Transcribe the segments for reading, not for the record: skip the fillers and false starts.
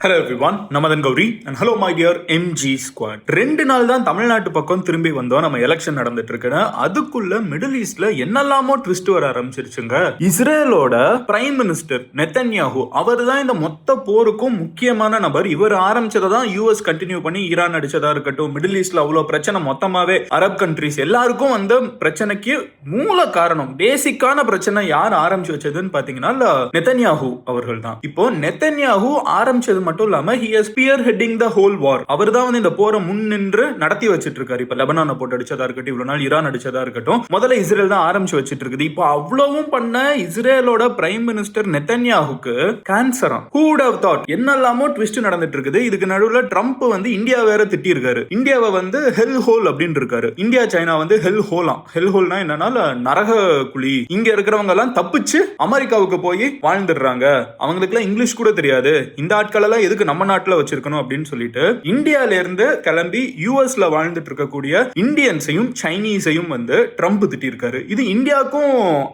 Hello everyone, நமதன் Gowri and hello my dear MG squad. 2 நாள் தான் தமிழ்நாட்டு பக்கம் திரும்பி வந்தோம். நம்ம எலெக்ஷன் நடந்துட்டு இருக்குன்னு அதுக்குள்ள மிடில் ஈஸ்ட்ல என்னெல்லாமோ ட்விஸ்ட் வர ஆரம்பிச்சிருச்சுங்க. இஸ்ரேலோட பிரைம் மினிஸ்டர் நெத்தன்யாஹூ அவர் தான் இந்த மொத்த போருக்கும் முக்கியமான நபர். இவர் ஆரம்பிச்சதை தான் யூஎஸ் கண்டினியூ பண்ணி ஈரான் அடிச்சதா இருக்கட்டும், மிடில் ஈஸ்ட்ல அவ்வளவு பிரச்சனை மொத்தமாவே அரப் கண்ட்ரிஸ் எல்லாருக்கும் வந்து பிரச்சனைக்கு மூல காரணம், பேசிக்கான பிரச்சனை யார் ஆரம்பிச்சு வச்சதுன்னு பாத்தீங்கன்னா நெத்தன்யாஹூ அவர்கள் தான். இப்போ நெத்தன்யாஹூ ஆரம்பிச்சது மட்டும் இல்லாம he is spearheading the whole war. அவர்தான் வந்து இந்த போரை முன்னின்று நடத்தி வச்சிட்டு இருக்காரு. இப்ப லெபனானை போட்டு அடிச்சதா இருக்கட்டும், இவ்வளவு நாள் ஈரான் அடிச்சதா இருக்கட்டும், முதல்ல இஸ்ரேல் தான் ஆரம்பிச்சு வச்சிட்டு இருக்குது. இப்போ அவ்வளவும் பண்ண இஸ்ரேலோட பிரைம் மினிஸ்டர் நெத்தன்யாஹுக்கு கேன்சரா. who would have thought? என்னெல்லாமோ ட்விஸ்ட் நடந்துட்டு இருக்குது. இதுக்கு நடுவுல ட்ரம்ப் வந்து இந்தியா வேற திட்டி இருக்காரு. இந்தியாவை வந்து ஹெல் ஹோல் அப்படின்னு இருக்காரு. இந்தியா சைனா வந்து ஹெல் ஹோலாம். ஹெல் ஹோல்னா என்னன்னா நரக குழி. இங்க இருக்கிறவங்க எல்லாம் தப்பிச்சு அமெரிக்காவுக்கு போய் வாழ்ந்துடுறாங்க. அவங்களுக்கு எல்லாம் இங்கிலீஷ் கூட தெரியாது. இந்த ஆட்கள் எல்லாம் எதுக்கு நம்ம நாட்டுல வச்சிருக்கணும் அப்படின்னு சொல்லிட்டு இந்தியால இருந்து கிளம்பி யூஎஸ்ல வாழ்ந்துட்டு இருக்கக்கூடிய இந்தியன்ஸையும் சைனீஸையும் வந்து ட்ரம்ப் திட்டி இருக்காரு. இது இந்தியாவுக்கும்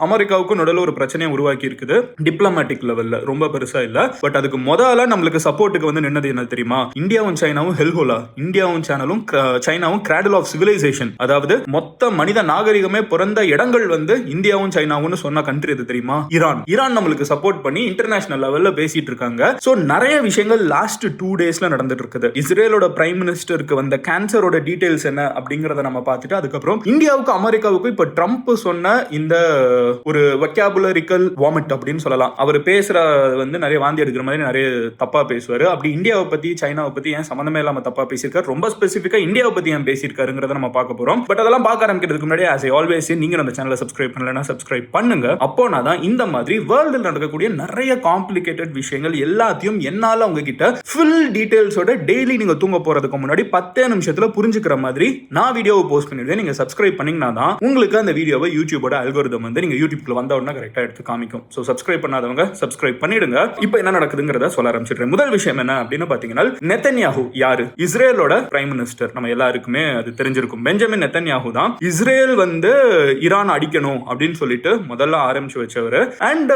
அமெரிக்காவுக்கும் நடுவில் ஒரு பிரச்சனையை உருவாக்கி இருக்குது. டிப்ளமேட்டிக் லெவல்ல ரொம்ப பெருசா இல்ல. பட் அதுக்கு முதல்ல நம்மளுக்கு சப்போர்ட்டுக்கு வந்து நின்னது என்ன தெரியுமா? இந்தியாவும் சைனாவும் ஹெல்ஹோலா. இந்தியாவும் சைனாவும் கிராடல் ஆஃப் சிவிலைசேஷன். அதாவது மொத்த மனித நாகரிகமே பிறந்த இடங்கள் வந்து இந்தியாவும் சைனாவும் சொன்ன கண்ட்ரி எது தெரியுமா? ஈரான் நம்மளுக்கு சப்போர்ட் பண்ணி இன்டர்நேஷனல் லெவல்ல பேசிட்டு இருக்காங்க. சோ நிறைய விஷயங்கள் லாஸ்ட் 2 டேஸ்ல நடந்துட்டு இருக்குது. இஸ்ரேலோட பிரைம் மினிஸ்டருக்கு வந்த கேன்சரோட டீடைல்ஸ் என்ன அப்படிங்கறத நம்ம பார்த்துட்டு அதுக்கப்புறம் இந்தியாவுக்கு அமெரிக்காவுக்கு இப்ப ட்ரம்ப் சொன்ன இந்த ஒரு வொக்காபுலரிக்கல் வாமிட் அப்படின்னு சொல்லலாம். அவர் பேசுற வந்து நிறைய வாந்தி எடுக்கிற மாதிரி நிறைய தப்பா பேசுவாரு. அப்படி இந்தியாவை பத்தி சைனாவை பத்தி ஏன் சம்பந்தமே இல்லாம தப்பா பேசியிருக்காரு, ரொம்ப ஸ்பெசிபிக்கா இந்தியாவை பத்தி ஏன் பேசியிருக்காருங்கிறத நம்ம பார்க்க போறோம். பட் அதெல்லாம் பார்க்க ஆரம்பிக்கிறதுக்கு முன்னாடி as I always say, நீங்க நம்ம சேனலை சப்ஸ்கிரைப் பண்ணலன்னா சப்ஸ்கிரைப் பண்ணுங்க. அப்போனா தான் இந்த மாதிரி வேர்ல்டில் நடக்கக்கூடிய நிறைய காம்ப்ளிகேட்டட் விஷயங்கள் எல்லாத்தையும் என்னால உங்ககிட்ட ஃபுல் டீடைல்ஸோட டெய்லி நீங்க தூங்க போறதுக்கு முன்னாடி 10 நிமிஷத்துல புரிஞ்சுக்கிற மாதிரி நான் வீடியோவை போஸ்ட் பண்ணிடுவேன். நீங்க சப்ஸ்கிரைப் பண்ணீங்கன்னா தான் உங்களுக்கு அந்த வீடியோவை யூடியூபோட அல்கோரிதம் வந்து நீங்க யூடியூப்ல வந்த உடனே கரெக்டா எடுத்து காமிக்கும். சோ சப்ஸ்கிரைப் பண்ணாதவங்க சப்ஸ்கிரைப் பண்ணிடுங்க. இப்போ என்ன நடக்குதுங்கிறத சொல்ல ஆரம்பிச்சிடுறேன். முதல் விஷயம் என்ன அப்படின்னு பாத்தீங்கன்னா, நெத்தன்யாஹூ யாரு? இஸ்ரேலோட பிரைம் மினிஸ்டர். நம்ம எல்லாருக்குமே அது தெரிஞ்சிருக்கும். பெஞ்சமின் நெத்தன்யாஹூ தான் இஸ்ரேல் வந்து ஈரான் அடிக்கணும் அப்படின்னு சொல்லிட்டு முதல்ல ஆரம்பிச்சு வச்சவர். அண்ட்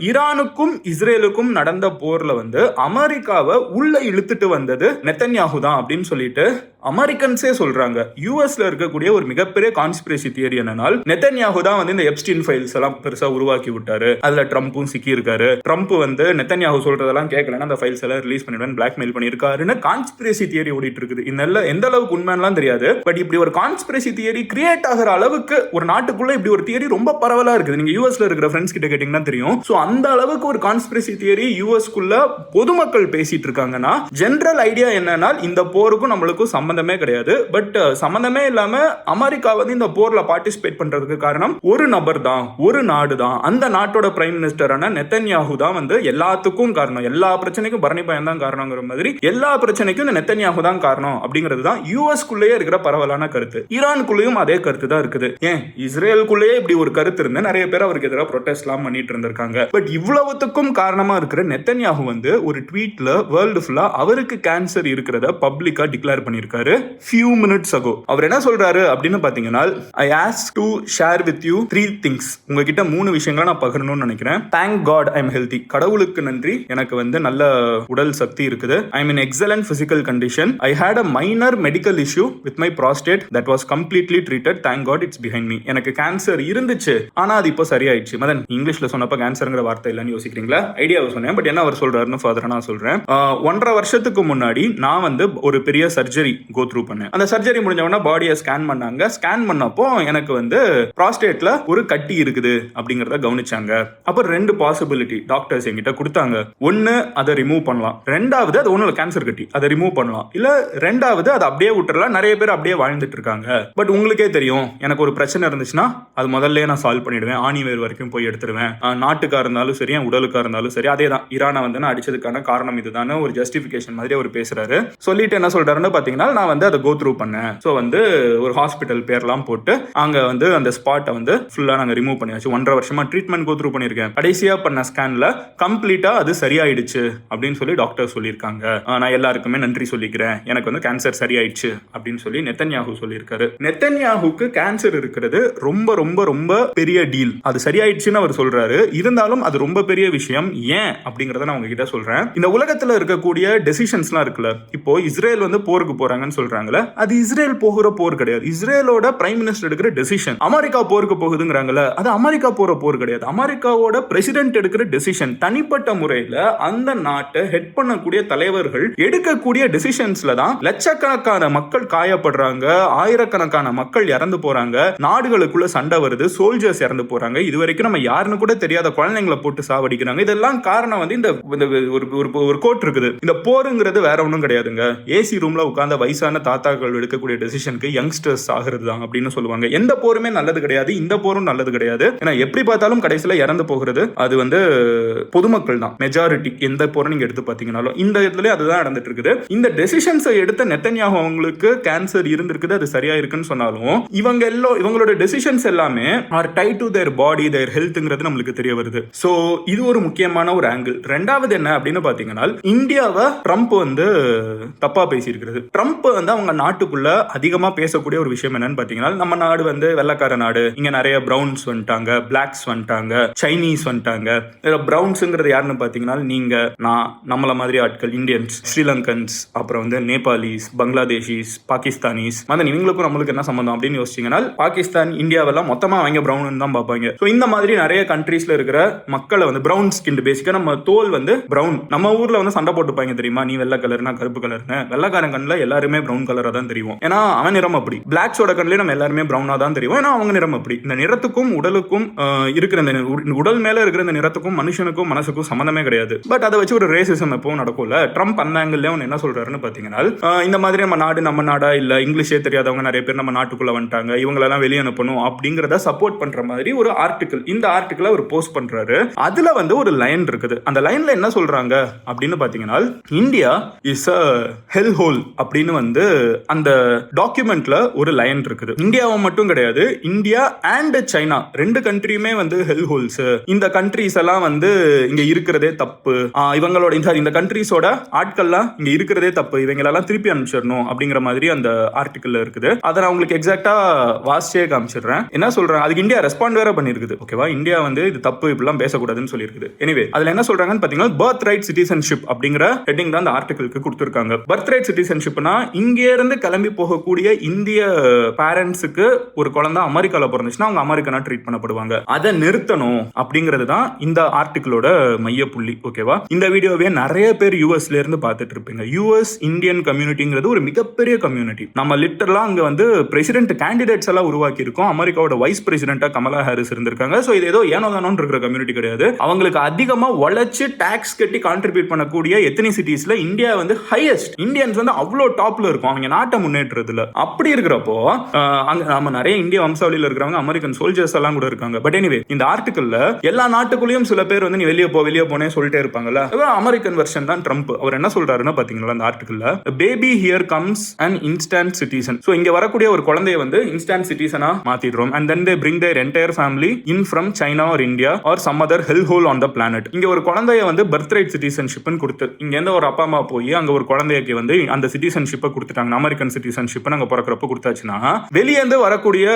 ஈரானுக்கும் இஸ்ரேலுக்கும் நடந்த போர்ல வந்து அமெரிக்காவை உள்ள இழுத்துட்டு வந்தது நெத்தன்யாஹூ தான் அப்படின்னு சொல்லிட்டு அமெரிக்கன்ஸே சொல்றாங்க. யூஎஸ்ல இருக்கக்கூடிய ஒரு மிகப்பெரிய கான்ஸ்பிரசி தியரி என்னன்னா, நெத்தன்யாஹூ தான் வந்து இந்த எப்ஸ்டீன் ஃபைல்ஸ் எல்லாம் பெருசா உருவாக்கி விட்டாரு. அதுல ட்ரம்பும் சிக்கி இருக்காரு. ட்ரம்ப் வந்து நெத்தன்யாஹூ சொல்றதெல்லாம் கேட்கலன்னா அந்த ஃபைல்ஸ் எல்லாம் ரிலீஸ் பண்ணிடுவேன் பிளாக்மெயில் பண்ணிருக்காருன்னு கான்ஸ்பிரசி தியரி ஓடிட்டு இருக்குது. இந்த எந்த அளவுக்கு உண்மைலாம் தெரியாது. பட் இப்படி ஒரு கான்ஸ்பிரசி தியரி கிரியேட் ஆகிற அளவுக்கு ஒரு நாட்டுக்குள்ள இப்படி ஒரு தியரி ரொம்ப பரவலா இருக்குது. நீங்க யூஎஸ்ல இருக்கிற ஃப்ரெண்ட்ஸ் கிட்ட கேட்டீங்கன்னா தெரியும். சோ அந்த அளவுக்கு ஒரு கான்ஸ்பிரசி தியரி யூஎஸ்குள்ள பொதுமக்கள் பேசிட்டு இருக்காங்கன்னா, ஜெனரல் ஐடியா என்னன்னா இந்த போருக்கும் நம்மளுக்கும் சம்பந்தமே கிடையாது. பட் சம்பந்தமே இல்லாம அமெரிக்கா வந்து இந்த போர்ல பார்ட்டிசிபேட் பண்றதுக்கு காரணம் ஒரு நபர் தான், ஒரு நாடு தான். அந்த நாட்டோட பிரைம் மினிஸ்டரான நெத்தன்யாஹூ தான் வந்து எல்லாத்துக்கும் காரணம். எல்லா பிரச்சனைக்கும் பரணி பையன் தான் காரணங்கிற மாதிரி எல்லா பிரச்சனைக்கும் இந்த நெத்தன்யாஹூ தான் காரணம் அப்படிங்கிறது தான் யூஎஸ்குள்ளேயே இருக்கிற பரவலான கருத்து. ஈரானுக்குள்ளேயும் அதே கருத்து தான் இருக்குது. ஏன் இஸ்ரேலுக்குள்ளேயே இப்படி ஒரு கருத்து இருந்து நிறைய பேர் அவருக்கு எதிராக ப்ரொடெஸ்ட் எல்லாம் பண்ணிட்டு இருந்திருக்காங்க. பட் இவ்வளவுத்துக்கும் காரணமா இருக்கிற நெத்தன்யாஹூ வந்து ஒரு ட்வீட்ல வேர்ல்டு ஃபுல்லா அவருக்கு கேன்சர் இருக்கிறத பப்ளிக்கா டிக்ளேர் பண்ணிருக்காரு few minutes ago. அவர் என்ன சொல்றாரு அப்படின்னு பாத்தீங்கன்னா, I ask to share with you 3 things. உங்ககிட்ட 3 விஷயங்களை நான் பகிரணும்னு நினைக்கிறேன். Thank God I'm healthy. கடவுளுக்கு நன்றி, எனக்கு வந்து நல்ல உடல் சக்தி இருக்குது. I'm in excellent physical condition. I had a minor medical issue with my prostate that was completely treated. Thank God it's behind me. எனக்கு கேன்சர் இருந்துச்சு, ஆனா அது இப்போ சரியாயிடுச்சு. மதன் இங்கிலீஷ்ல சொன்னப்ப கேன்சர்ங்கிற வார்த்தை இல்லைன்னு யோசிக்கிறீங்களா? ஐடியாவை சொன்னேன். பட் என்ன அவர் சொல்றாருன்னு ஃபர்தரா நான் சொல்றேன். 1.5 வருஷத்துக்கு முன்னாடி நான் வந்து ஒரு பெரிய சர்ஜரி கோ த்ரூ பண்ணேன். அந்த சர்ஜரி முடிஞ்ச உடனே பாடியை ஸ்கேன் பண்ணாங்க. ஸ்கேன் பண்ணப்போ எனக்கு வந்து ப்ராஸ்டேட்ல ஒரு கட்டி இருக்குது அப்படிங்கறத கவனிச்சாங்க. அப்ப 2 பாசிபிலிட்டி டாக்டர்ஸ் என்கிட்ட கொடுத்தாங்க. ஒன்னு அதை ரிமூவ் பண்ணலாம், ரெண்டாவது அது ஒண்ணு கேன்சர் கட்டி அதை ரிமூவ் பண்ணலாம், இல்ல ரெண்டாவது அதை அப்படியே விட்டுறலாம். நிறைய பேர் அப்படியே வாழ்ந்துட்டு இருக்காங்க. பட் உங்களுக்கே தெரியும், எனக்கு ஒரு பிரச்சனை இருந்துச்சுன்னா அது முதல்ல நான் சால்வ் பண்ணிடுவேன். ஆணி வேர் வரைக்கும் போய் எடுத்துருவேன். நாட்டுக்கா இருந்தாலும் சரி, உடலுக்கா இருந்தாலும் சரி. அதே தான் ஈரானை வந்து நான் அடிச்சதுக்கான காரணம் இதுதான ஒரு ஜஸ்டிபிகேஷன் மாதிரி அவர் பேசுறாரு. சொல்லிட்டு என்ன சொல்றாருன்னு பாத்தீங்கன்னா, நான் வந்து அதை கோ த்ரூ பண்ணேன். ஸோ வந்து ஒரு ஹாஸ்பிட்டல் பேர்லாம் போட்டு அங்க வந்து அந்த ஸ்பாட்டை வந்து ஃபுல்லா நாங்க ரிமூவ் பண்ணியாச்சு. 1.5 வருஷமா ட்ரீட்மெண்ட் கோ த்ரூ பண்ணிருக்கேன். கடைசியா பண்ண ஸ்கேன்ல கம்ப்ளீட்டா அது சரியாயிடுச்சு அப்படின்னு சொல்லி டாக்டர் சொல்லியிருக்காங்க. நான் எல்லாருக்குமே நன்றி சொல்லிக்கிறேன், எனக்கு வந்து கேன்சர் சரியாயிடுச்சு அப்படின்னு சொல்லி நெத்தன்யாஹூ சொல்லியிருக்காரு. நெத்தன்யாஹூக்கு கேன்சர் இருக்கிறது ரொம்ப ரொம்ப ரொம்ப பெரிய டீல். அது சரியாயிடுச்சுன்னு அவர் சொல்றாரு. இருந்தாலும் அது ரொம்ப பெரிய விஷயம். ஏன் அப்படிங்கறத நான் உங்ககிட்ட சொல்றேன். இந்த உலகத்துல இருக்கக்கூடிய டெசிஷன்ஸ்லாம் இருக்குல்ல, இப்போ இஸ்ரேல் வந்து போருக்கு போறாங்கன்னு சொல்றாங்கல்ல, அது இஸ்ரேல் போகிற போர் கிடையாது. இஸ்ரேலோட பிரைம் மினிஸ்டர் எடுக்கிற டெசிஷன். அமெரிக்கா போருக்கு போகுதுங்கிறாங்கல்ல, அது அமெரிக்கா போற போர் கிடையாது. அமெரிக்காவோட பிரசிடென்ட் எடுக்கிற டெசிஷன். தனிப்பட்ட முறையில் அந்த நாட்டை ஹெட் பண்ணக்கூடிய தலைவர்கள் எடுக்கக்கூடிய டெசிஷன்ஸ்ல தான் லட்சக்கணக்கான மக்கள் காயப்படுறாங்க, ஆயிரக்கணக்கான மக்கள் இறந்து போறாங்க, நாடுகளுக்குள்ள சண்டை வருது, சோல்ஜர்ஸ் இறந்து போறாங்க, இதுவரைக்கும் நம்ம யாருன்னு கூட தெரியாத குழந்தைங்களை போட்டு சாவடிக்கிறாங்க. இதெல்லாம் காரணம் வந்து இந்த ஒரு கோட் இருக்குது. இந்த போருங்கிறது வேற ஒன்றும் கிடையாதுங்க. ஏசி ரூம்ல உட்கார்ந்த வயசான தாத்தாக்கள் எடுக்கக்கூடிய டெசிஷனுக்கு யங்ஸ்டர்ஸ் ஆகிறது தான் அப்படின்னு சொல்லுவாங்க. எந்த போருமே நல்லது கிடையாது, இந்த போரும் நல்லது கிடையாது. ஏன்னா எப்படி பார்த்தாலும் கடைசியில் இறந்து போகிறது அது வந்து பொதுமக்கள் தான் மெஜாரிட்டி. எந்த போரும் நீங்க எடுத்து பார்த்தீங்கன்னாலும் இந்த இடத்துல அதுதான் நடந்துட்டு இருக்குது. இந்த டெசிஷன்ஸை எடுத்த நெத்தன்யாஹூ அவங்களுக்கு கேன்சர் இருந்திருக்குது, அது சரியா இருக்குன்னு சொன்னாலும் இவங்களோட டெசிஷன்ஸ் எல்லாமே ஆர் டை டு தேர் பாடி, தேர் ஹெல்த்ங்கிறது நம்மளுக்கு தெரிய வருது. சோ இது ஒரு முக்கியமான ஒரு ஆங்கிள். ரெண்டாவது என்ன அப்படின்னு பாத்தீங்கன்னா, இந்தியாவை ட்ரம்ப் வந்து தப்பா பேசியிருக்கிறது. ட்ரம்ப் வந்து அவங்க நாட்டுக்குள்ள அதிகமா பேசக்கூடிய ஒரு விஷயம் என்னன்னு பாத்தீங்கன்னா, நம்ம நாடு வந்து வெள்ளக்கார நாடு, இங்க நிறைய பிரவுன்ஸ் வந்துட்டாங்க, பிளாக்ஸ் வந்துட்டாங்க, சைனீஸ் வந்துட்டாங்க. பிரவுன்ஸ்ங்கிறது யாருன்னு பாத்தீங்கன்னா நீங்க, நான், நம்மள மாதிரி ஆட்கள், இந்தியன்ஸ், ஸ்ரீலங்கன்ஸ், அப்புறம் வந்து நேபாளிஸ், பங்களாதேஷிஸ், பாகிஸ்தானிஸ். இவங்களுக்கும் நம்மளுக்கு என்ன சம்பந்தம் அப்படின்னு யோசிச்சீங்கன்னா, பாகிஸ்தான் இந்தியாவெல்லாம் மொத்தமா அவங்க பிரவுன் தான் பார்ப்பாங்க. ஸோ இந்த மாதிரி நிறைய கண்ட்ரீஸ்ல இருக்கிற மக்களை வந்து பிரவுன் ஸ்கின், பேசிக்கா நம்ம தோல் வந்து பிரவுன். நம்ம ஊர்ல வந்து சண்டை போட்டுப்பாங்க தெரியுமா, நீ வெள்ளை கலர்னா கருப்பு கலர்னு. வெள்ளக்காரன் கண்ணில் எல்லாருமே பிரவுன் கலரா தான் தெரியும், ஏன்னா அவன் நிறம் அப்படி. பிளாக்ஸோட கண்ணிலே நம்ம எல்லாருமே பிரவுனா தான் தெரியும், ஏன்னா அவங்க நிறம் அப்படி. இந்த நிறத்துக்கும் உடலுக்கும் இருக்கிற இந்த உடல் மேல இருக்கிற இந்த நிறத்துக்கும் மனுஷனுக்கும் மனசுக்கும் சம்பந்தமே கிடையாது. பட் அதை வச்சு ஒரு ரேசிசம் எப்பவும் நடக்கும்ல. ட்ரம்ப் அந்த ஆங்கிள் என்ன சொல்றாருன்னு பாத்தீங்கன்னா, இந்த மாதிரி நம்ம நாடா இல்ல, இங்கிலீஷே தெரியாதவங்க நிறைய பேர் நம்ம நாட்டுக்குள்ள வந்துட்டாங்க, இவங்களெல்லாம் வெளியே அனுப்பணும் அப்படிங்கறத சப்போர்ட் பண்ற மாதிரி ஒரு ஆர்டிகல், இந்த ஆர்டிகலை அவர் போஸ்ட் பண்றாரு. அதுல வந்து ஒரு லைன் இருக்குது. அந்த லைன்ல என்ன சொல்றாங்க அப்படின்னு பாத்தீங்கன்னா, India is a hell hole அப்படின்னு வந்து அந்த டாக்குமெண்ட்ல ஒரு லைன் இருக்குது. இந்தியாவை மட்டும் கிடையாது, இந்தியா அண்ட் சைனா ரெண்டு கண்ட்ரியுமே வந்து ஹெல் ஹோல்ஸ். இந்த கண்ட்ரிஸ் எல்லாம் வந்து இங்க இருக்கிறதே தப்பு, இவங்களோட இந்த கண்ட்ரிஸோட ஆட்கள்லாம் இங்க இருக்கிறதே தப்பு, இவங்களெல்லாம் திருப்பி அனுப்பிச்சிடணும் அப்படிங்கிற மாதிரி அந்த ஆர்டிகல்ல இருக்குது. அதை நான் உங்களுக்கு எக்ஸாக்டா வாசிச்சே காமிச்சிடுறேன். என்ன சொல்றாங்க, அதுக்கு இந்தியா ரெஸ்பாண்ட் வேற பண்ணிருக்குது. ஓகேவா, இந்தியா வந்து இது தப்பு, இப்படிலாம் பேசக்கூடாதுன்னு சொல்லியிருக்குது. எனிவே அதுல என்ன சொல்றாங்கன்னு பாத்தீங்கன்னா, பர்த் ரைட் சிட்டிசன்ஷிப் அப்படிங்கிற ஹெட்டிங் தான் அந்த ஆர்டிகலுக்கு கொடுத்திருக்காங்க. பர்த் ரைட் சிட்டிசன்ஷிப்னா இங்க இருந்து கிளம்பி போகக்கூடிய இந்திய பேரண்ட்ஸுக்கு ஒரு குழந்தை அமெரிக்கால பிறந்துச்சுன்னா அவங்க அமெரிக்கனா ட்ரீட் பண்ணப்படுவாங்க. அதை நிறுத்தணும் அப்படிங்கிறது தான் இந்த ஆர்டிகிளோட மைய புள்ளி. ஓகேவா, இந்த வீடியோவே நிறைய பேர் யூஎஸ்ல இருந்து பார்த்துட்டு இருப்பீங்க. யூஎஸ் இந்தியன் கம்யூனிட்டிங்கிறது ஒரு மிகப்பெரிய கம்யூனிட்டி. நம்ம லிட்டரலா அங்க வந்து பிரசிடென்ட் கேண்டிடேட்ஸ் எல்லாம் உருவாக்கி இருக்கோம். அமெரிக்காவோட வைஸ் பிரசிடென்டா கமலா ஹாரிஸ் இருந்திருக்காங்க. சோ இது ஏதோ ஏனோதானோன்னு இருக்கிற கம்யூனிட்டி கிடையாது. அவங்களுக்கு அதிகமா உழைச்சு டாக்ஸ் கட்டி கான்ட்ரிபியூட் பண்ணக்கூடிய எத்தனிசிட்டிஸ்ல இந்தியா வந்து ஹையஸ்ட். இந்தியன்ஸ் வந்து அவ்வளோ டாப்ல இருக்கும் அவங்க நாட்டை முன்னேற்றதுல. அப்படி இருக்கிறப்போ அங்க நம்ம நிறைய இந்திய வம்சாவளியில இருக்கிறவங்க அமெரிக்கன் சோல்ஜர்ஸ் எல்லாம் கூட இருக்காங்க. பட் எனிவே இந்த ஆர்டிகல்ல எல்லா நாட்டுக்குள்ளேயும் சில பேர் வந்து நீ வெளியே போனே சொல்லிட்டே இருப்பாங்கல்ல. அமெரிக்கன் வெர்ஷன் தான் ட்ரம்ப். அவர் என்ன சொல்றாருன்னு பாத்தீங்களா அந்த ஆர்டிகல்ல, baby here comes an instant citizen. So இங்க வரக்கூடிய ஒரு குழந்தையை வந்து இன்ஸ்டன்ட் சிட்டிசனா மாத்திடுறோம். And then they bring their entire family in from China or India or some other hell hole on the planet. இங்க ஒரு குழந்தைய வந்து பர்த் ரைட் சிட்டிசன்ஷிப்னு கொடுத்து இங்க எந்த ஒரு அப்பா அம்மா போய் அங்க ஒரு குழந்தைக்கு வந்து அந்த சிட்டிசன்ஷிப்பை கொடுத்துட்டாங்க, அமெரிக்கன் சிட்டிசன்ஷிப் நாங்க பிறக்கிறப்ப கொடுத்தாச்சுன்னா, வெளியே இருந்து வரக்கூடிய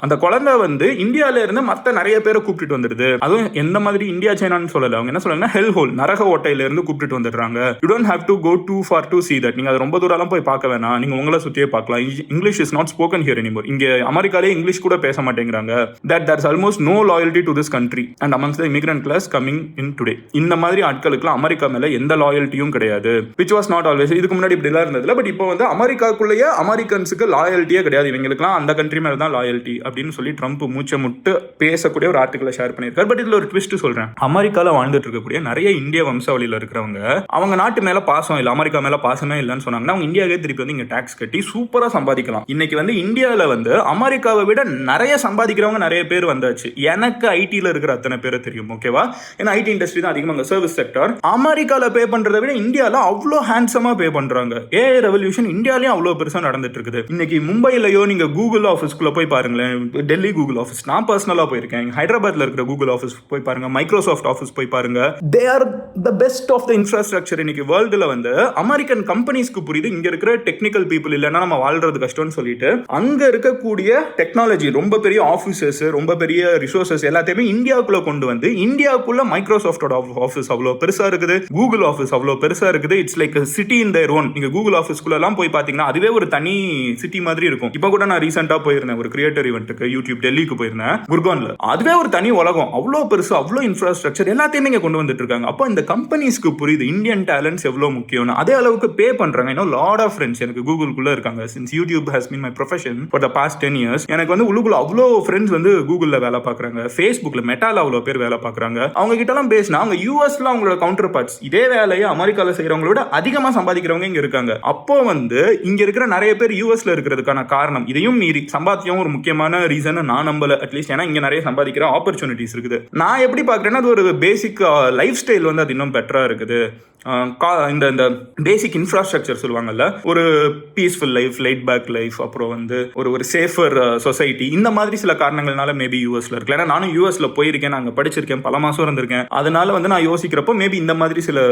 அந்த குழந்தை வந்து இந்தியால இருந்து மத்த நிறைய பேரை கூப்பிட்டு வந்துடுது. அதுவும் எந்த மாதிரி இந்தியா சைனான்னு சொல்லல, அவங்க என்ன சொல்றாங்க, ஹெல் ஹோல் நரக ஓட்டையில இருந்து கூப்பிட்டு வந்துடுறாங்க. You don't have to go too far to see that. நீங்க அது ரொம்ப தூரம் போய் பார்க்க வேணாம், நீங்க உங்களை சுத்தியே பார்க்கலாம். English is not spoken here anymore. இங்க அமெரிக்காலே இங்கிலீஷ் கூட பேச மாட்டேங்கிறாங்க. that there's almost no loyalty to this country and amongst the immigrant class coming in today. இந்த மாதிரி ஆட்களுக்குலாம் அமெரிக்கா மேல எந்த லாயல்ட்டியும் கிடையாது, which was not always. இதுக்கு முன்னாடி இப்படி எல்லாம் இருந்ததுல, பட் இப்போ வந்து அமெரிக்காக்குள்ளேயே அமெரிக்கன்ஸுக்கு லாயல்ட்டியே கிடையாது, இவங்களுக்குலாம் அந்த கண்ட்ரி மேல தான் லாயல்ட்டி அப்படின்னு சொல்லி ட்ரம்ப் மூச்சை முட்டு பேசக்கூடிய ஒரு ஆர்டிகலை ஷேர் பண்ணியிருக்காரு. பட் இதுல ஒரு ட்விஸ்ட் சொல்றேன். அமெரிக்கால வாழ்ந்துட்டு இருக்கக்கூடிய நிறைய இந்திய வம்சாவளியில இருக்கிறவங்க அவங்க நாட்டு மேல பாசம் இல்ல, அமெரிக்கா மேல பாசமே இல்லைன்னு சொன்னாங்கன்னா அவங்க இந்தியாவே திருப்பி வந்து இங்க டாக்ஸ் கட்டி சூப்பரா சம்பாதிக்கலாம். இன்னைக்கு வந்து இந்தியாவில வந்து அமெரிக்காவை விட நிறைய சம்பாதிக்கிறவங்க நிறைய பேர் வந்தாச்சு. எனக்கு ஐடில இருக்கிற அத்தனை பேரை தெரியும். ஓகேவா, ஏன்னா ஐடி இண்டஸ்ட்ரி தான் அதிகமாக சர்வீஸ் செக்டர். அமெரிக்கால பே பண்றதை விட இந்தியால அவ்வளோ ஹேண்ட்ஸமா பே பண்றாங்க. ஏஐ ரெவல்யூஷன் ரெவல்யூஷன் இந்தியாலயும் அவ்வளவு பெருசா நடந்துட்டு இருக்குது. இன்னைக்கு மும்பைலயோ நீங்க கூகுள் ஆஃபீஸ்க்குள்ள போய் பாருங்களேன், டெல்லி கூகுள் ஆஃபீஸ் நான் பர்சனலா போயிருக்கேன், ஹைதராபாத்ல இருக்கிற கூகுள் ஆஃபீஸ் போய் பாருங்க, மைக்ரோசாஃப்ட் ஆஃபீஸ் போய் பாருங்க. They are the best of the infrastructure. இன்னைக்கு வேர்ல்டுல வந்து அமெரிக்கன் கம்பெனிஸ்க்கு புரியுது இங்க இருக்கிற டெக்னிக்கல் பீப்புள் இல்லைன்னா நம்ம வாழ்றது கஷ்டம்னு சொல்லிட்டு அங்க இருக்கக்கூடிய டெக்னாலஜி, ரொம்ப பெரிய ஆஃபீஸஸ், ரொம்ப பெரிய ரிசோர்சஸ் எல்லாத்தையுமே இந்தியாவுக்குள்ள கொண்டு வந்து இந்தியாவுக்குள்ள மைக்ரோசாஃப்டோட ஆஃபீஸ் அவ்வளவு பெருசா இருக்குது, கூகுள் ஆஃபீஸ் அவ்வளவு பெருசா இருக்குது. It's like city in their own. நீங்க கூகுள் ஆஃபீஸ்க்குள்ள எல்லாம் போய் பாத்தீங்கன்னா அதுவே ஒரு தனி சிட்டி மாதிரி இருக்கும். இப்போ கூட நான் ரீசெண்டா போயிருந்தேன் ஒரு கிரியேட்டர் ஈவென்ட்டுக்கு, யூடியூப் டெல்லிக்கு போயிருந்தேன், குர்கான்ல. அதுவே ஒரு தனி உலகம், அவ்வளவு பெருசு, அவ்வளவு இன்ஃப்ராஸ்ட்ரக்சர் எல்லாத்தையுமே இங்க கொண்டு வந்துட்டு இருக்காங்க. அப்போ இந்த கம்பெனிஸ்க்கு புரியுது இந்தியன் டேலண்ட்ஸ் எவ்வளவு முக்கியம். அதே அளவுக்கு பே பண்றாங்க. இன்னும் லாட் ஆஃப் ஃப்ரெண்ட்ஸ் எனக்கு கூகுள்குள்ள இருக்காங்க. Since YouTube has been my profession for the past 10 years. எனக்கு வந்து உள்ளுக்குள்ள அவ்வளோ ஃப்ரெண்ட்ஸ் வந்து கூகுள்ல வேலை பார்க்குறாங்க, ஃபேஸ்புக்ல மெட்டால அவ்வளோ பேர் வேலை பார்க்குறாங்க. அவங்க கிட்ட எல்லாம் பேசினா அவங்க யூஎஸ்ல அவங்களோட கவுண்டர் பார்ட்ஸ் இதே வேலையை அமெரிக்கால செய்யறவங்களோட அதிகமா சம்பாதிக்கிறவங்க இங்க இருக்காங்க. அப்போ வந்து இங்க இருக்கிற நிறைய பேர் யூஎஸ்ல இருக்கிறதுக்கான காரணம் இதையும் மீறி சம்பாத்தியம் ஒரு முக்கியமான ரீசன் நான் நம்பல. அட்லீஸ்ட் ஏன்னா இங்க நிறைய சம்பாதிக்கிற ஆப்பர்ச்சுனிட்டிஸ் இருக்குது. நான் எப்படி பார்க்குறேன்னா அது ஒரு பேசிக் லைஃப் ஸ்டைல் வந்து அது இன்னும் பெட்டரா இருக்குது. இந்த பேசிக் இன்ஃப்ராஸ்ட்ரக்சர் சொல்லுவாங்கல்ல, ஒரு peaceful life, laid back life, அப்புறம் வந்து ஒரு சேஃபர் சொசைட்டி, இந்த மாதிரி சில காரணங்கள்னால மேபி யூஎஸ்ல இருக்கு. ஏன்னா நானும் யூஎஸ்ல போயிருக்கேன், நாங்க படிச்சிருக்கேன், பல மாசம் இருந்திருக்கேன். அதனால வந்து நான் யோசிக்கிறப்போ மேபி இந்த மாதிரி சில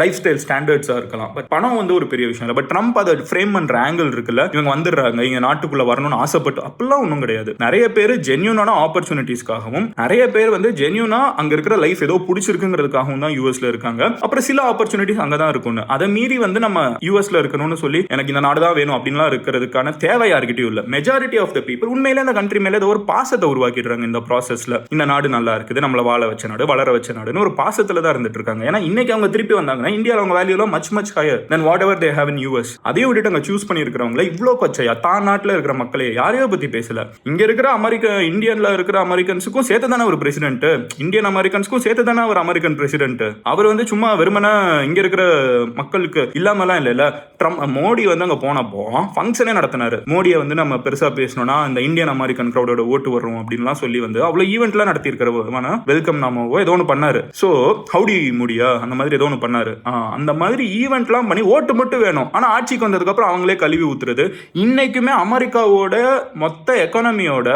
லைஃப் ஸ்டைல் ஸ்டாண்டர்ட்ஸா இருக்கலாம். பட் பணம் வந்து ஒரு பெரிய விஷயம் இல்லை. பட் ட்ரம்ப் அதை ஃப்ரேம் பண்ற ஆங்கிள் இருக்குல்ல, இவங்க வந்துடுறாங்க இங்க நாட்டுக்குள்ள வரணும்னு ஆசைப்பட்டு, அப்படிலாம் ஒன்றும் கிடையாது. நிறைய பேர் ஜென்யூனான ஆப்பர்ச்சுனிட்டிஸ்க்காகவும், நிறைய பேர் வந்து ஜென்யூனா அங்க இருக்கிற லைஃப் ஏதோ பிடிச்சிருக்குங்கிறதுக்காகவும் தான் யூஎஸ்ல இருக்காங்க. அப்புறம் சில ஆப்பர்ச்சுனிட்டிஸ் அங்கதான் இருக்கும். அதை மீறி வந்து நம்ம யூஎஸ்ல இருக்கணும்னு சொல்லி எனக்கு இந்த நாடு தான் வேணும் அப்படின்லாம் இருக்கிறதுக்கான தேவை யார்கிட்டயும் இல்ல. மெஜாரிட்டி ஆஃப் த பீப்புள் உண்மையிலே இந்த கண்ட்ரி மேல ஒரு பாசத்தை உருவாக்கிடுறாங்க. இந்த ப்ராசஸ்ல இந்த நாடு நல்லா இருக்குது, நம்மள வாழ வச்ச நாடு, வளர வச்ச நாடுன்னு ஒரு பாசத்துல தான் இருந்துட்டு இருக்காங்க. ஏன்னா இன்னைக்கு அவங்க திருப்பி வந்தாங்கன்னா இந்தியாவில் அவங்க வேல்யூ எல்லாம் much higher then what ever they have in US. அதையும் விட்டுட்டு அங்க சூஸ் பண்ணி இருக்கிறவங்கள இவ்வளோ கொச்சையா தான் நாட்டில் இருக்கிற மக்களே யாரையோ பத்தி பேசல. இங்க இருக்கிற இந்தியன்ல இருக்கிற அமெரிக்கன்ஸுக்கும் சேர்த்து தானே ஒரு பிரசிடென்ட், இந்தியன் அமெரிக்கன்ஸுக்கும் சேர்த்து தானே ஒரு அமெரிக்கன் பிரசிடென்ட். அவர் வந்து சும்மா வெறுமனா இங்க இருக்கிற மக்களுக்கு இல்லாமலாம் இல்ல. மோடி வந்து அங்க போனப்போ ஃபங்க்ஷனே நடத்தினாரு. மோடியை வந்து நம்ம பெருசா பேசணும்னா இந்த இந்தியன் அமெரிக்கன் கிரௌடோட ஓட்டு வரும் அப்படின்லாம் சொல்லி வந்து அவ்வளவு ஈவெண்ட்லாம் நடத்தி இருக்கிற வெல்கம் நாமவோ ஏதோ ஒன்று பண்ணாரு. ஸோ ஹவுடி மோடியா அந்த மாதிரி ஏதோ ஒன்று பண்ணாரு. அந்த மாதிரி ஈவெண்ட்லாம் பண்ணி ஓட்டு மட்டும் வேணும். ஆனா ஆட்சிக்கு வந்ததுக்கு அப்புறம் அவங்களே கழுவி ஊத்துறது. இன்னைக்குமே அமெரிக்காவோட மொத்த எக்கானமியோட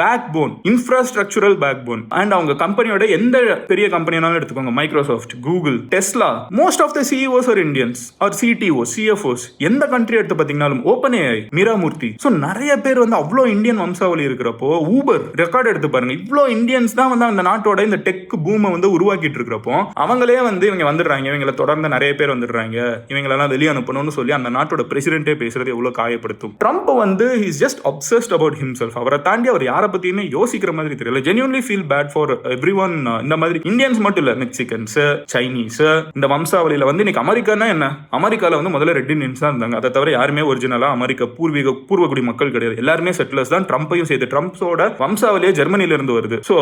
backbone, infrastructural backbone and அவங்க கம்பெனியோட எந்த பெரிய கம்பெனினாலும் எடுத்துக்கோங்க, Microsoft, Google, Tesla, most of the CEOs are Indians or CTOs, CFOs. எந்த கண்ட்ரி எடுத்து பாத்தீங்கன்னாலும் OpenAI, மீராமூர்த்தி. ஸோ நிறைய பேர் வந்து அவ்வளோ இந்தியன் வம்சாவளி இருக்கிறப்போ, ஊபர் ரெக்கார்ட் எடுத்து பாருங்க, இவ்வளோ இந்தியன்ஸ் தான் வந்து அந்த நாட்டோட இந்த டெக் பூமை வந்து உருவாக்கிட்டு இருக்கிறப்போ அவங்களே வந்து இவங்க வந்துடுறாங்க, இவங்களை தொடர்ந்து நிறைய பேர் வந்துடுறாங்க, இவங்களெல்லாம் வெளியே அனுப்பணும்னு சொல்லி அந்த நாட்டோட பிரசிடென்ட்டே பேசுறது எவ்வளவு காயப்படுத்தும். ட்ரம்ப் வந்து is just obsessed about himself. அவரை தாண்டி அவர் யாரை பத்தியுமே யோசிக்கிற மாதிரி தெரியல. Genuinely feel bad for everyone. இந்த மாதிரி இந்தியன்ஸ் மட்டும் இல்ல, மெக்சிகன்ஸ், சைனீஸ், இந்த வம்சாவளியில வந்து இன்னைக்கு அமெரிக்கானா என்ன, அமெரிக்கால வந்து முதல்ல ரெட் இண்டியன்ஸ் தான் இருந்தாங்க. அதை தவிர யாருமே ஒரிஜினலா அமெரிக்கா பூர்வகுடி மக்கள் கிடையாது. எல்லாருமே செட்டிலர்ஸ் தான். ட்ரம்பையும் சேர்த்து ட்ரம்ப்ஸோட வம்சாவளியே ஜெர்மனில இருந்து வருது. சோ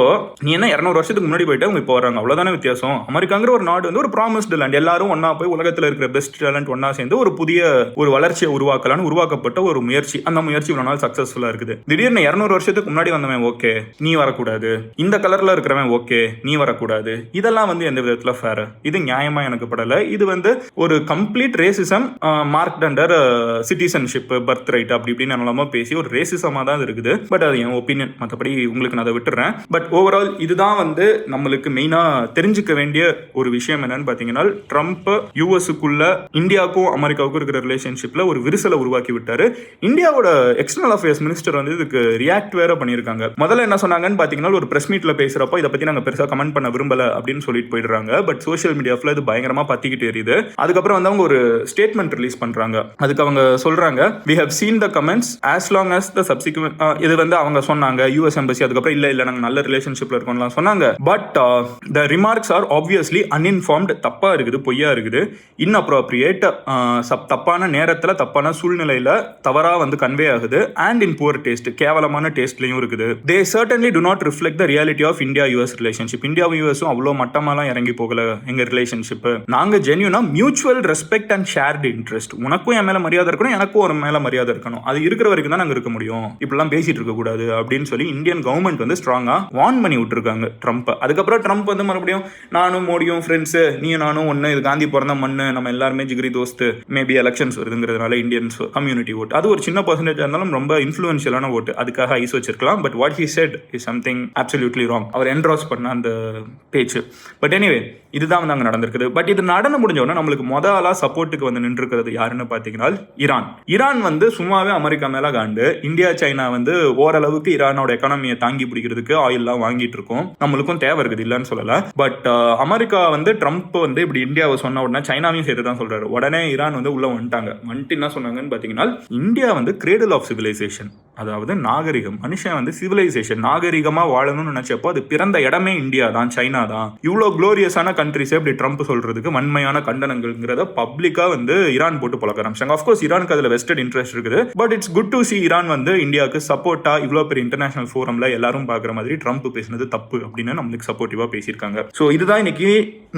நீ என்ன 200 வருஷத்துக்கு முன்னாடி போயிட்டு அவங்க இப்போ வராங்க, அவ்வளவுதானே வித்தியாசம். அமெரிக்காங்கிற ஒரு நாடு வந்து ஒரு ப்ராமிஸ்டு லேண்ட். எல்லாரும் ஒன்னா போய் உலகத்துல இருக்கிற பெஸ்ட் டேலண்ட் ஒன்னா சேர்ந்து ஒரு புதிய ஒரு வளர்ச்சியை உருவாக்கலாம்னு உருவாக்கப்பட்ட ஒரு முயற்சி. அந்த முயற்சி இவ்வளவு நாள் சக்சஸ்ஃபுல்லா இருக்குது. திடீர்னு 200 வருஷத்துக்கு முன்னாடி வந்தவன் ஓகே நீ வரக்கூடாது, இந்த கலர்ல இருக்கிறவன் ஓகே நீ வரக்கூடாது, இதெல்லாம் வந்து எந்த விதத்துல ஃபேர், இது நியாயமா எனக்கு படல. இது வந்து ஒரு complete racism marked under citizenship, birth right அப்படி இப்படின்னு என்னலாமோ பேசி ஒரு ரேசிசமா தான் இருக்குது. பட் அது என் ஒப்பீனியன், மற்றபடி உங்களுக்கு நான் அதை விட்டுறேன். பட் ஓவரால் இதுதான் வந்து நம்மளுக்கு மெயினா தெரிஞ்சுக்க வேண்டிய ஒரு விஷயம் என்னன்னு பாத்தீங்கன்னா, ட்ரம்ப் யூஎஸ்க்குள்ள இந்தியாவுக்கும் அமெரிக்காவுக்கும் இருக்கிற ரிலேஷன்ஷிப்ல ஒரு விரிசலை உருவாக்கி விட்டாரு. இந்தியாவோட எக்ஸ்டர்னல் அஃபேர்ஸ் மினிஸ்டர் வந்து இதுக்கு ரியாக்ட் வேற பண்ணியிருக்காங்க. முதல்ல என்ன சொன்னாங்கன்னு பாத்தீங்கன்னா, ஒரு பிரஸ் மீட்ல பேசுறப்போ இதை பத்தி நாங்க பெருசா கமெண்ட் பண்ண விரும்பல அப்படின்னு சொல்லிட்டு போயிடுறாங்க. பட் சோஷியல் மீடியாவில் இது பயங்கரமா பத்திக்கிட்டு எரியுது. அதுக்கப்புறம் வந்து அவங்க ஒரு ஸ்டேட்மெண்ட் ரிலீஸ் பண்றாங்க. அதுக்கு அவங்க சொல்றாங்க, we have seen the comments as long as the subsequent இது வந்து அவங்க சொன்னாங்க US embassy அதுக்கப்புறம் இல்ல நாங்க நல்ல ரிலேஷன்ஷிப்ல இருக்கோம்லாம் சொன்னாங்க. But the remarks are obviously uninformed, தப்பா இருக்குது, பொய்யா இருக்குது, inappropriate, தப்பான நேரத்துல தப்பான சூழ்நிலையில தவறா வந்து கன்வே ஆகுது, and in poor taste, கேவலமான டேஸ்ட்லயும் இருக்குது. they certainly do not reflect the reality of India-US relationship. இந்தியாவும் யூஎஸும் அவ்வளோ மட்டமாலாம் இறங்கி போகல எங்க ரிலேஷன்ஷிப். நாங்க ஜென்யூனா mutual respect and shared interest, first. உனக்கும் என் மேல மரியாதை இருக்கணும், எனக்கும் ஒரு மேல மரியாதை இருக்கணும். அது இருக்கிற வரைக்கும் தான் நாங்க இருக்க முடியும். இப்படிலாம் பேசிட்டு இருக்க கூடாது அப்படின்னு சொல்லி இந்தியன் கவர்மெண்ட் வந்து ஸ்ட்ராங்கா வார்ன் பண்ணி விட்டுருக்காங்க ட்ரம்ப். அதுக்கப்புறம் ட்ரம்ப் வந்து மறுபடியும் நானும் மோடியும் ஃப்ரெண்ட்ஸ், நீயும் நானும் ஒன்று, இது காந்தி பிறந்த மண்ணு, நம்ம எல்லாருமே ஜிகிரி தோஸ்து, மேபி எலெக்ஷன்ஸ் வருதுங்கிறதுனால இந்தியன்ஸ் கம்யூனிட்டி ஓட், அது ஒரு சின்ன பர்சன்டேஜ் இருந்தாலும் ரொம்ப இன்ஃப்ளூயன்ஷியலான ஓட்டு, அதுக்காக ஐஸ் வச்சிருக்கலாம். But what he said is something absolutely wrong. அவர் என்ட்ராஸ் பண்ண அந்த பேச்சு. பட் எனிவே இதுதான் வந்து அங்கே நடந்திருக்குது. பட் இது நடந்து முடிஞ்ச உடனே நம்மளுக்கு முதலா சப்போர்ட்டுக்கு வந்து நின்றுக்கிறது யாருன்னு பார்த்தீங்கன்னா ஈரான் வந்து சும்மாவே அமெரிக்கா மேல காண்டு, இந்தியா சைனா வந்து ஓரளவுக்கு ஈரானோட எக்கானமியை தாங்கி பிடிக்கிறதுக்கு ஆயில்லாம் வாங்கிட்டு இருக்கோம், நம்மளுக்கும் தேவை இருக்குது இல்லைன்னு சொல்லல. பட் அமெரிக்கா வந்து ட்ரம்ப் வந்து இப்படி இந்தியாவை சொன்ன உடனே சைனாவையும் சேர்த்து தான் சொல்றாரு. உடனே ஈரான் வந்து உள்ள வந்துட்டு என்ன சொன்னாங்கன்னு பார்த்தீங்கன்னா, இந்தியா வந்து கிரேடல் ஆஃப் சிவிலைசேஷன், அதாவது நாகரிகம், மனுஷன் வந்து சிவிலைசேஷன் நாகரிகமா வாழணும்னு நினைச்சப்போ அது பிறந்த இடமே இந்தியா தான், சைனா தான். இவ்வளோ குளோரியஸான கண்ட்ரிஸ் இப்படி ட்ரம்ப் சொல்றதுக்கு வன்மையான கண்டனங்கள்ங்கிறத பப்ளிக்கா வந்து ஈரான் போட்டு பழக்க ஆரம்பிச்சாங்க. ஆஃப்கோர்ஸ் ஈரானுக்கு அதுல வெஸ்டட் இன்ட்ரெஸ்ட் இருக்குது. But it's good to C Iran வந்து இந்தியாவுக்கு சப்போர்ட்டா இவ்வளோ பெரிய இன்டர்நேஷனல் ஃபோரம்ல எல்லாரும் பார்க்குற மாதிரி ட்ரம்ப் பேசினது தப்பு அப்படின்னு நம்மளுக்கு சப்போர்ட்டிவா பேசியிருக்காங்க. ஸோ இதுதான் இன்னைக்கு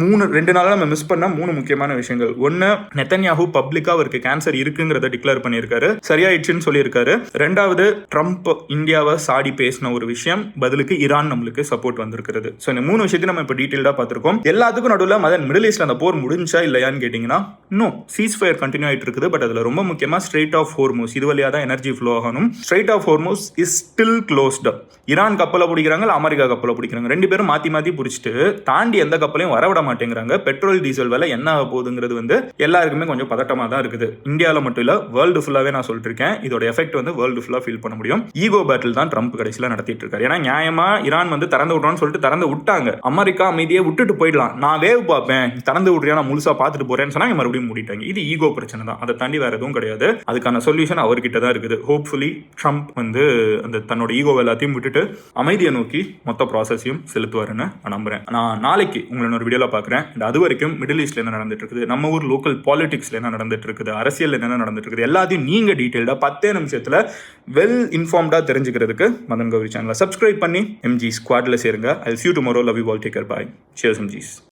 2 நாளாக நம்ம மிஸ் பண்ண 3 முக்கியமான விஷயங்கள். ஒன்னு, நெத்தன்யாஹூ பப்ளிக்கா அவருக்கு கேன்சர் இருக்குங்கிறத டிக்ளேர் பண்ணியிருக்காரு, சரியாயிடுச்சுன்னு சொல்லியிருக்காரு. ரெண்டாவது, ட்ரம்ப் இந்தியாவை சாடி பேசின ஒரு விஷயம், பதிலுக்கு ஈரான் நம்மளுக்கு சப்போர்ட் வந்திருக்கிறது. ஸோ இந்த 3 விஷயத்தையும் நம்ம இப்போ டீட்டெயில்டா பார்த்திருக்கோம். எல்லாத்துக்கும் நடுவில் மிடில் ஈஸ்ட்ல அந்த போர் முடிஞ்சா இல்லையான்னு கேட்டீங்கன்னா, இன்னும் சீஸ் ஃபயர் கண்டினியூ ஆயிட்டு இருக்குது. பட் அதுல ரொம்ப முக்கியமா ஸ்ட்ரெயிட் ஆஃப் ஹோர்முஸ், இது வழியா தான் எனர்ஜி ஃப்ளோ ஆகணும். Strait of Hormuz is still closed. Iran கப்பலை பிடிக்கிறாங்க, அமெரிக்கா கப்பலை பிடிக்கிறாங்க, 2 பேரும் மாத்தி மாத்தி பிடிச்சிட்டு தாண்டி எந்த கப்பலையும் வரவிட மாட்டேங்கிறாங்க. பெட்ரோல் டீசல் விலை என்ன ஆக போகுதுங்கிறது வந்து எல்லாருக்குமே கொஞ்சம் பதட்டமா தான் இருக்குது. இந்தியாவில் மட்டும் இல்ல, வேர்ல்டு ஃபுல்லாவே நான் சொல்லிட்டு இருக்கேன். இதோட எஃபெக்ட் வந்து வேர்ல்டு ஃபுல்லா ஃபீல் பண்ண முடியும். ஈகோ பேட்டில் தான் ட்ரம்ப் கடைசியில் நடத்திட்டு இருக்காரு. ஏன்னா நியாயமா ஈரான் வந்து திறந்து விடுறோம்னு சொல்லிட்டு திறந்து விட்டாங்க, அமெரிக்கா அமைதியை விட்டுட்டு போயிடலாம், நான் வேவ் பார்ப்பேன், திறந்து விடுறியா நான் முழுசா பார்த்துட்டு போறேன்னு சொன்னா மறுபடியும் மூடிட்டாங்க. இது ஈகோ பிரச்சனை தான், அதை தாண்டி வேற எதுவும் கிடையாது. அதுக்கான சொல்யூஷன் அவர்கிட்ட தான் இருக்குது. ஹோப்ஃபுல்லி ட்ரம்ப் வந்து அந்த தன்னோட ஈகோ எல்லாத்தையும் விட்டுட்டு அமைதியை நோக்கி மொத்த ப்ராசஸையும் செலுத்துவாருன்னு நம்புறேன். நான் நாளைக்கு உங்களை ஒரு வீடியோல பார்க்குறேன். அது வரைக்கும் மிடில் ஈஸ்ட்ல என்ன நடந்துட்டு இருக்குது, நம்ம ஊர் லோக்கல் பாலிடிக்ஸ்ல என்ன நடந்துட்டு இருக்குது, அரசியல் என்ன நடந்துட்டு இருக்குது, எல்லாத்தையும் நீங்க டீடைல்டா 10 நிமிஷத்துல வெல் இன்ஃபார்ம்டா தெரிஞ்சுக்கிறதுக்கு மதன் கௌரி சேனலை சப்ஸ்கிரைப் பண்ணி எம்ஜி ஸ்குவாட்ல சேருங்க. I will see you tomorrow. Love you all. Take care. Bye. Cheers MGs.